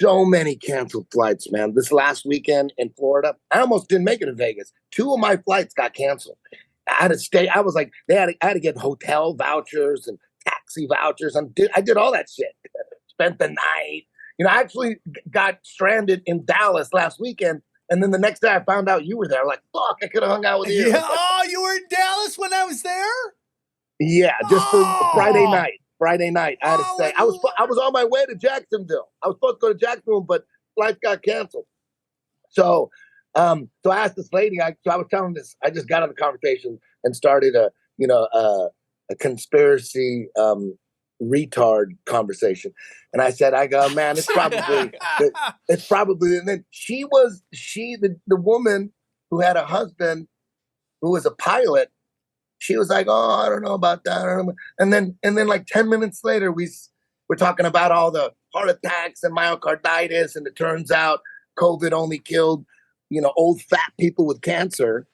so many canceled flights, man. This last weekend in Florida, I almost didn't make it to Vegas. 2 of my flights got canceled. I had to stay. I was like, I had to get hotel vouchers and taxi vouchers. I did all that shit. Spent the night. I actually got stranded in Dallas last weekend. And then the next day I found out you were there. Like, fuck, I could have hung out with you. Yeah. Oh, you were in Dallas when I was there? Yeah, just for Friday night. Friday night, I had to stay. I was on my way to Jacksonville. I was supposed to go to Jacksonville, but flights got canceled. So, I asked this lady. I was telling this. I just got on the conversation and started a conspiracy retard conversation, and I said, man, it's probably. And then the woman who had a husband who was a pilot. She was like, "Oh, I don't know about that." And then like 10 minutes later, we're talking about all the heart attacks and myocarditis, and it turns out COVID only killed, old fat people with cancer.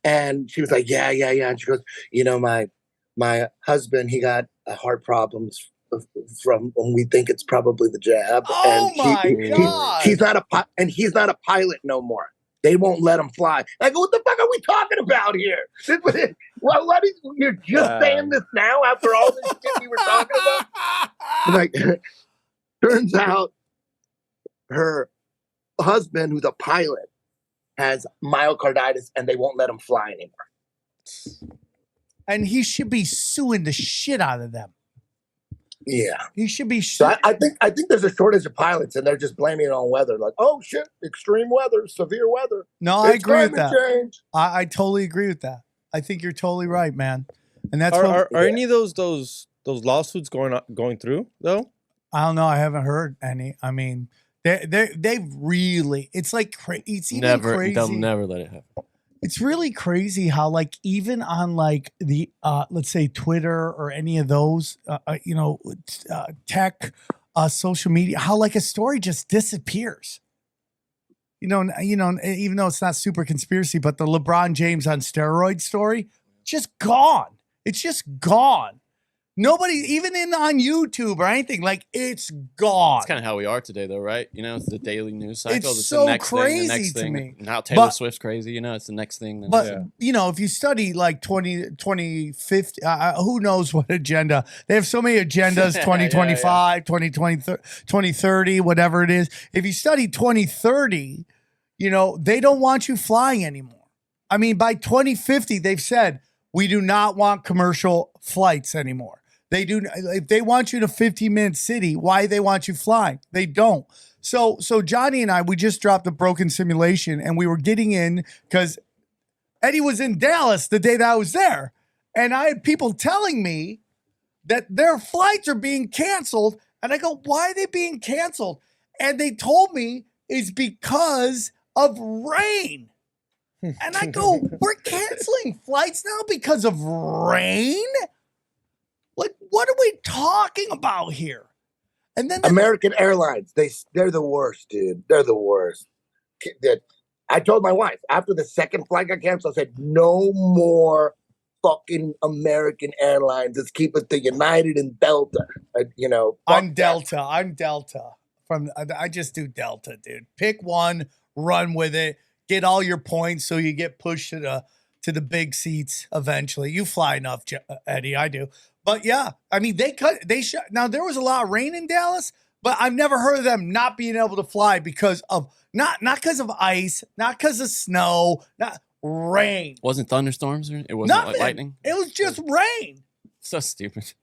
And she was like, "Yeah." And she goes, my husband, he got heart problems from when we think it's probably the jab. Oh my God! He's not a pilot no more. They won't let him fly. I go, what the fuck are we talking about here? You're just saying this now after all this shit we were talking about? Like, turns out her husband, who's a pilot, has myocarditis and they won't let him fly anymore. And he should be suing the shit out of them. Yeah, he should be. So I think there's a shortage of pilots, and they're just blaming it on weather. Like, oh shit, extreme weather, severe weather. No, I agree with that. I totally agree with that. I think you're totally right, man. And that's are any of those lawsuits going through though? I don't know. I haven't heard any. I mean, they've really. It's like it's even crazy. They'll never let it happen. It's really crazy how, like, even on like the let's say Twitter or any of those tech social media, how like a story just disappears. Even though it's not super conspiracy, but the LeBron James on steroids story, just gone. It's just gone. Nobody, even on YouTube or anything, like, it's gone. It's kind of how we are today, though, right? It's the daily news cycle. It's the so next crazy thing, the next to thing. me. Now Taylor Swift's crazy. It's the next thing. But, if you study like 2050, who knows what agenda? They have so many agendas, 2025, 2020, 2030, whatever it is. If you study 2030, they don't want you flying anymore. I mean, by 2050, they've said, we do not want commercial flights anymore. They do. If they want you in a 15-minute city, why they want you flying? They don't. So Johnny and I, we just dropped a broken simulation, and we were getting in because Eddie was in Dallas the day that I was there, and I had people telling me that their flights are being canceled, and I go, why are they being canceled? And they told me it's because of rain. And I go, we're canceling flights now because of rain? Like, what are we talking about here? And then American Airlines, they're the worst, dude. They're the worst. I told my wife after the second flight got canceled, I said, no more fucking American Airlines. Let's keep it to United and Delta. I'm Delta. I just do Delta, dude. Pick one, run with it, get all your points so you get pushed to the big seats eventually. You fly enough, Eddie. I do. But yeah, I mean, now there was a lot of rain in Dallas, but I've never heard of them not being able to fly because of not because of ice, not because of snow, not rain. Wasn't thunderstorms? It wasn't like lightning? It was just rain. So stupid.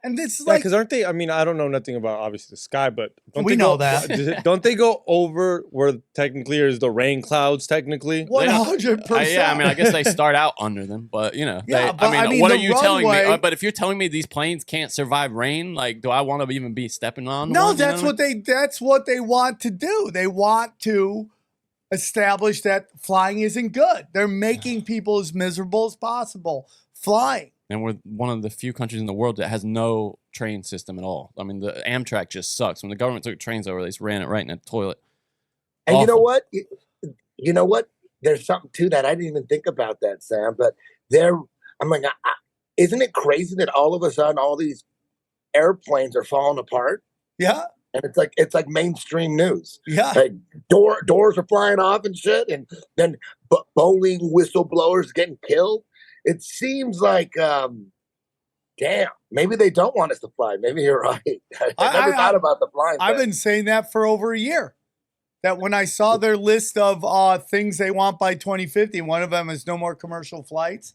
And this is like, because aren't they? I mean, I don't know nothing about obviously the sky, but don't they go over where technically is the rain clouds? Technically, 100%. Yeah, I mean, I guess they start out under them, but I mean, what are you telling me? But if you're telling me these planes can't survive rain, like, do I want to even be stepping on? No, one, that's what they want to do. They want to establish that flying isn't good. They're making people as miserable as possible flying. And we're one of the few countries in the world that has no train system at all. I mean, the Amtrak just sucks. When the government took trains over, they just ran it right in a toilet. And you know what? You know what? There's something to that. I didn't even think about that, Sam. But I'm like, isn't it crazy that all of a sudden all these airplanes are falling apart? Yeah. and it's like mainstream news. Yeah. Like doors are flying off and shit, and then Boeing whistleblowers getting killed. It seems like, damn, maybe they don't want us to fly. Maybe you're right. I never thought about the flying. I've been saying that for over a year. That when I saw their list of things they want by 2050, one of them is no more commercial flights,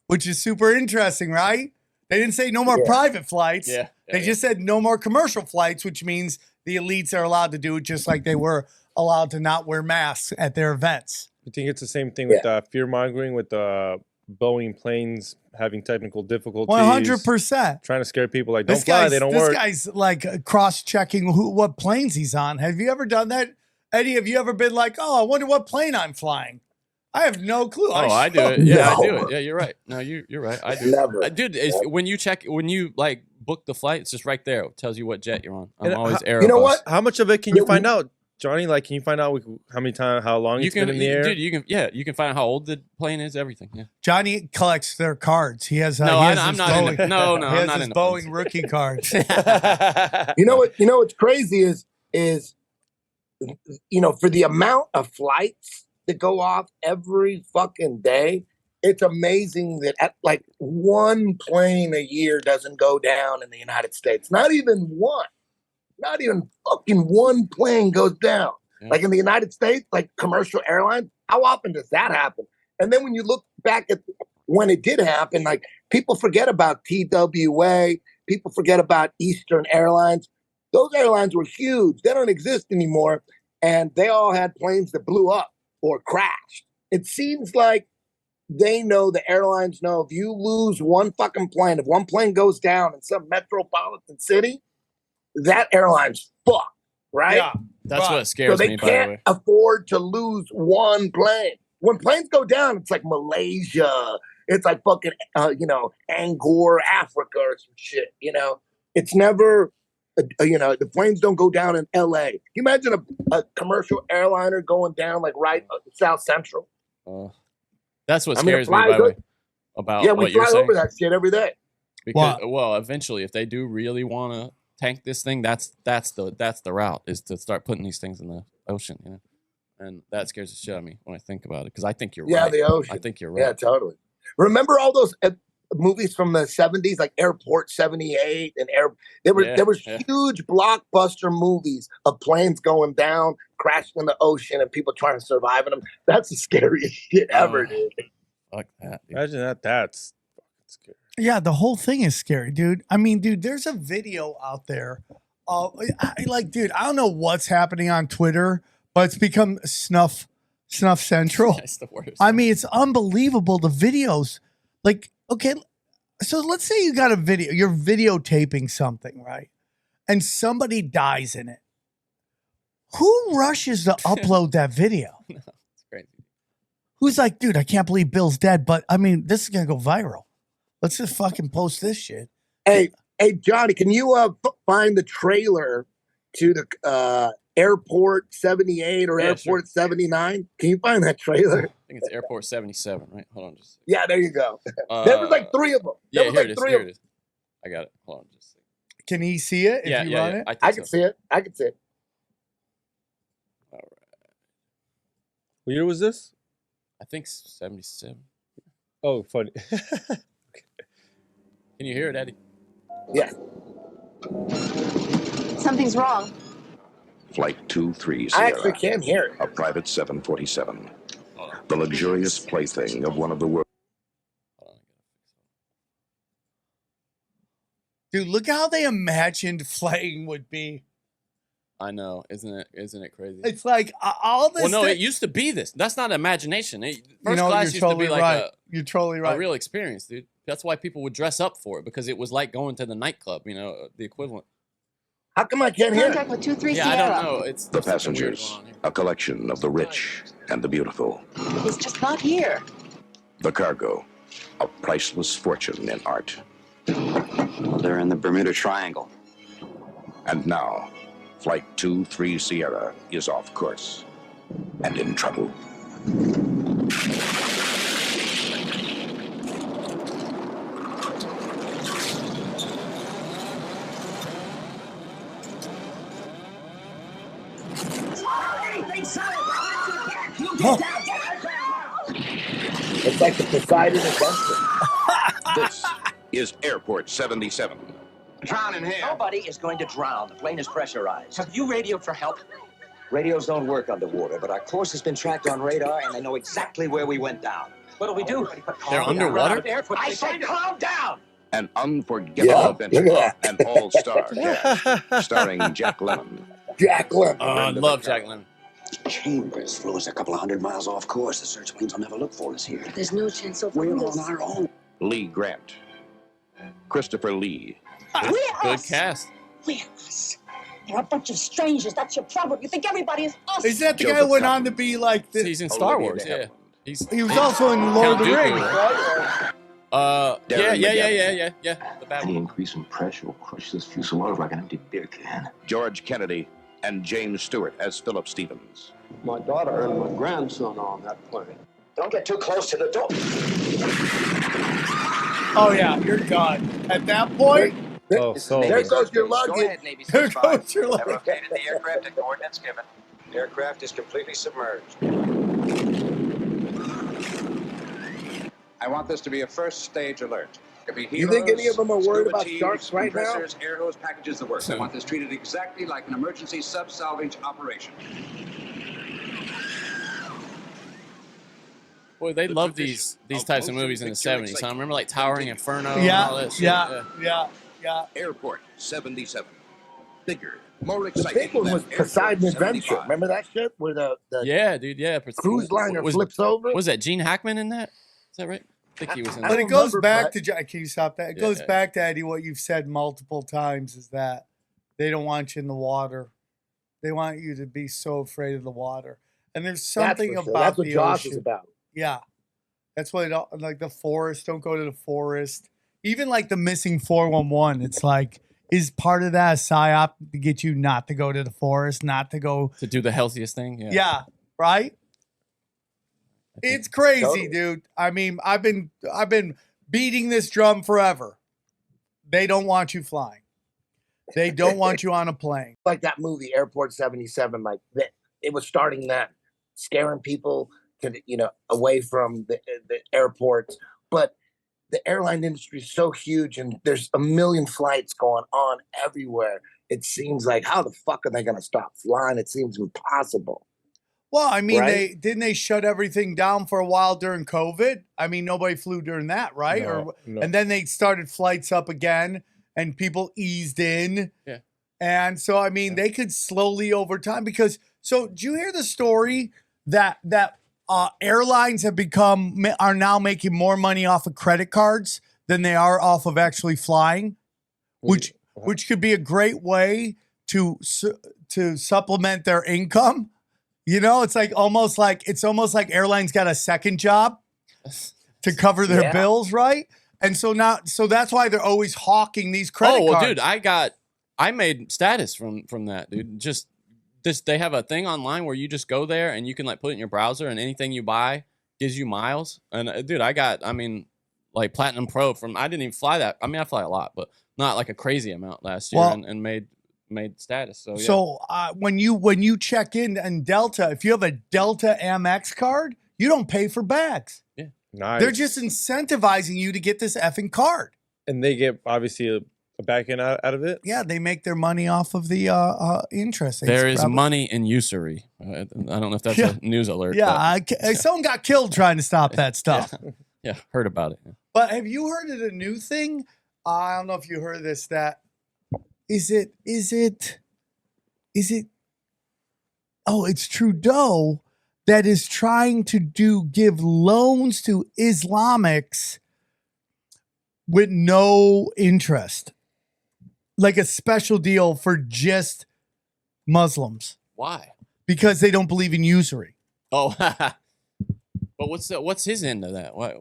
which is super interesting, right? They didn't say no more private flights. They just said no more commercial flights, which means the elites are allowed to do it just like they were allowed to not wear masks at their events. I think it's the same thing with fear mongering with Boeing planes having technical difficulties. 100%. Trying to scare people like, don't fly, they don't work. This guy's like cross-checking what planes he's on. Have you ever done that? Eddie, have you ever been like, oh, I wonder what plane I'm flying? I have no clue. Oh, I do it. Yeah, I do it. Yeah, you're right. No, you're right. I do Never. it. Dude, when you like book the flight, it's just right there. It tells you what jet you're on. I'm always Airbus. You know what? How much of it can you find out, Johnny? Like, can you find out how many times, how long it's been in the air? Dude, you can find out how old the plane is, everything. Yeah. Johnny collects their cards. He has I'm not in the Boeing rookie cards. You know what's crazy is for the amount of flights that go off every fucking day, it's amazing that like one plane a year doesn't go down in the United States. Not even one. Not even fucking one plane goes down. Yeah. Like in the United States, like commercial airlines, how often does that happen? And then when you look back at when it did happen, like people forget about TWA, people forget about Eastern Airlines. Those airlines were huge. They don't exist anymore. And they all had planes that blew up or crashed. It seems like they know, the airlines know, if you lose one fucking plane, if one plane goes down in some metropolitan city, that airline's fucked, right? Yeah, that's what scares me, by the way. So they can't afford to lose one plane. When planes go down, it's like Malaysia. It's like fucking, Angkor, Africa or some shit, It's never... the planes don't go down in L.A. Can you imagine a commercial airliner going down like right South Central? That's what scares me, by the way, about what you're saying. We fly over that shit every day. Because, well, eventually, if they do really want to tank this thing, that's the route, is to start putting these things in the ocean, And that scares the shit out of me when I think about it, because I think you're right. Yeah, the ocean. I think you're right. Yeah, totally. Remember all those movies from the 70s, like Airport 78 and there were huge blockbuster movies of planes going down, crashing in the ocean, and people trying to survive in them. That's the scariest shit ever, dude. Fuck that, dude. Imagine that. That's fucking scary. Yeah, the whole thing is scary, dude. I mean, dude, there's a video out there. Dude, I don't know what's happening on Twitter, but it's become snuff central. That's the worst. I mean, it's unbelievable, the videos. Like, okay, so let's say you got a video, you're videotaping something, right? And somebody dies in it. Who rushes to upload that video? No, it's crazy. Who's like, dude, I can't believe Bill's dead, but I mean, this is going to go viral. Let's just fucking post this shit. Hey, Johnny, can you find the trailer to the Airport 78 or Airport 79? Can you find that trailer? I think it's Airport 77, right? Hold on, just. Yeah, there you go. There was like three of them. Here it is. I got it. Hold on, just. Can he see it? If you run it? I can see it. I can see it. All right. What year was this? I think 77. Oh, funny. Can you hear it, Eddie? Yeah. Something's wrong. Flight 23 Sierra. I actually can hear it. A private 747. The luxurious plaything of one of the world's. Dude, look how they imagined flying would be. I know, isn't it crazy? It's like all this. Well, no, it used to be this. That's not imagination. First class used to be like you're totally right. A real experience, dude. That's why people would dress up for it, because it was like going to the nightclub. The equivalent. How come I can't hear it? Contact with 23 Yeah, Sierra. I don't know. It's The passengers, a collection of the rich and the beautiful. He's just not here. The cargo, a priceless fortune in art. They're in the Bermuda Triangle. And now, Flight 23 Sierra is off course and in trouble. It's like the Poseidon adventure. This is Airport 77. Drowning here. Nobody is going to drown. The plane is pressurized. Have you radioed for help? Radios don't work underwater, but our course has been tracked on radar, and they know exactly where we went down. What do we do? They're underwater? I said calm down! An unforgettable adventure look at and all-star cast starring Jack Lemmon. Jack Lemmon. Oh, I love Jack Lemmon. Chambers flew us a couple of 100 miles off course. The search planes will never look for us here. There's no chance of We're us. on our own. Lee Grant. Christopher Lee. We're Good us. cast. We're us. They're a bunch of strangers. That's your problem. You think everybody is us. Is that the guy who Joseph went on Cotten. to be like the, He's in Star Olivia Wars, de yeah. Havilland. he was also in Lord of the Count Dooku, Rings, right? Yeah. The bad Any one. increase in pressure will crush this fuselage like an empty beer can. George Kennedy and James Stewart as Philip Stevens. My daughter and my grandson are on that plane. Don't get too close to the door. Oh yeah, you're done. At that point, Oh, so There goes your Go luggage. ahead, Navy there Search 5. goes your Have luggage. located the aircraft at coordinates given. Aircraft is completely submerged. I want this to be a first stage alert. Could be You think any of them are worried scuba about teams, sharks right now? compressors, air hose packages, the works. I want this treated exactly like an emergency sub-salvage operation. Boy, they The love tradition these of types of motion movies in the picture 70s. I excitement remember like Towering Inferno and all Yeah, that shit. yeah. Airport 77. Bigger, more The exciting. big one than was Airport Poseidon Adventure. 75. Remember that shit where the Yeah, dude, yeah. cruise liner was, flips over? Was that Gene Hackman in that? Is that right? I think he was in I But that. it don't goes remember, back but- to can you stop that? It Yeah, goes yeah. back to Eddie. What you've said multiple times is that they don't want you in the water. They want you to be so afraid of the water. And there's That's something for sure. about That's what the Jaws ocean. is about. Yeah, that's why like the forest. Don't go to the forest. Even like the missing 411. It's like is part of that a psyop to get you not to go to the forest, not to go. To do the healthiest thing? Yeah. Yeah, right. It's crazy, Totally. dude. I mean, I've been beating this drum forever. They don't want you flying. They don't want you on a plane. Like that movie Airport 77, like that it was starting that scaring people to away from the airports. But the airline industry is so huge and there's a million flights going on everywhere. It seems like how the fuck are they gonna stop flying? It seems impossible. Well, I mean, Right? they shut everything down for a while during COVID. I mean, nobody flew during that, right? No. And then they started flights up again, and people eased in. Yeah. And so, I mean, they could slowly over time because. So, did you hear the story that airlines are now making more money off of credit cards than they are off of actually flying, which could be a great way to supplement their income. You know, it's almost like airlines got a second job to cover their Yeah. bills, right? And so that's why they're always hawking these credit Oh, well, cards. dude, I made status from that, dude. Just this, they have a thing online where you just go there and you can like put it in your browser and anything you buy gives you miles. And dude, like Platinum Pro I didn't even fly that. I mean, I fly a lot, but not like a crazy amount last year, Well- and made status. So yeah. So when you check in Delta, if you have a Delta Amex card, you don't pay for bags. nice. They're just incentivizing you to get this effing card. And they get obviously a back end out of it. Yeah, they make their money off of the interest. there is Probably- money in usury. I don't know if that's Yeah. a news alert. Yeah, but someone got killed trying to stop that stuff. yeah, heard about it. But have you heard of the new thing? I don't know if you heard this. That is it? Oh, it's Trudeau that is trying to give loans to Islamics with no interest, like a special deal for just Muslims Why? because they don't believe in usury. Oh, but what's his end of that? What?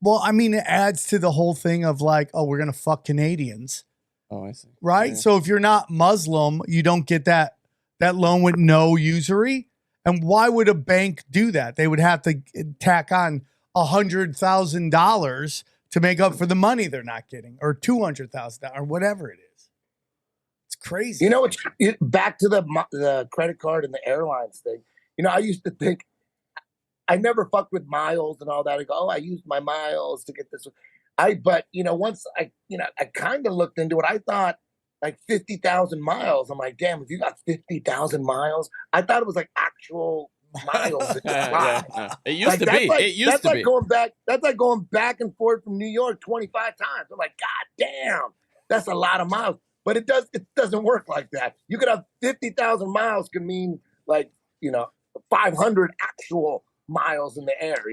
Well, I mean, it adds to the whole thing of like, oh, we're gonna fuck Canadians. Oh, I see. Right? Yeah. So if you're not Muslim, you don't get that loan with no usury. And why would a bank do that? They would have to tack on $100,000 to make up for the money they're not getting, or $200,000, or whatever it is. It's crazy. You know what? Back to the credit card and the airlines thing. You know, I used to think I never fucked with miles and all that. I go, oh, I used my miles to get this. But you know, once I kind of looked into it, I thought like 50,000 miles. I'm like, damn, if you got 50,000 miles, I thought it was like actual miles. It used to be. It used to be. That's like going back and forth from New York 25 times. I'm like, God damn, that's a lot of miles. But it doesn't work like that. You could have 50,000 miles could mean like, 500 actual miles in the air,